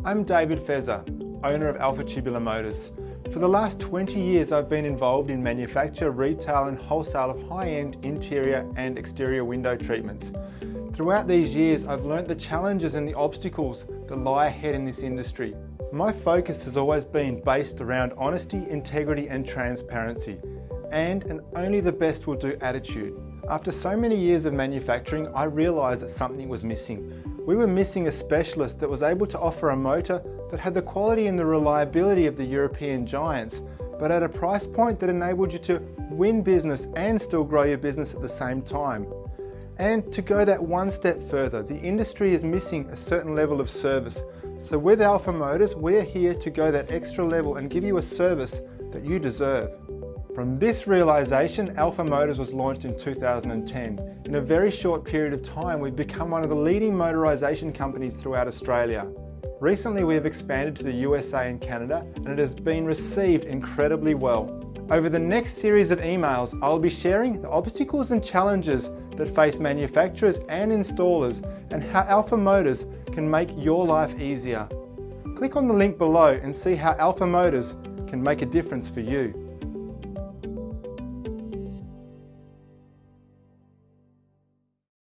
I'm David Fezzer, owner of Alpha Tubular Motors. For the last 20 years I've been involved in manufacture, retail and wholesale of high-end interior and exterior window treatments. Throughout these years I've learnt the challenges and the obstacles that lie ahead in this industry. My focus has always been based around honesty, integrity and transparency, and an only the best will do attitude. After so many years of manufacturing, I realised that something was missing. We were missing a specialist that was able to offer a motor that had the quality and the reliability of the European giants, but at a price point that enabled you to win business and still grow your business at the same time. And to go that one step further, the industry is missing a certain level of service. So with Alpha Motors, we're here to go that extra level and give you a service that you deserve. From this realisation, Alpha Motors was launched in 2010. In a very short period of time, we've become one of the leading motorisation companies throughout Australia. Recently, we have expanded to the USA and Canada, and it has been received incredibly well. Over the next series of emails, I'll be sharing the obstacles and challenges that face manufacturers and installers, and how Alpha Motors can make your life easier. Click on the link below and see how Alpha Motors can make a difference for you.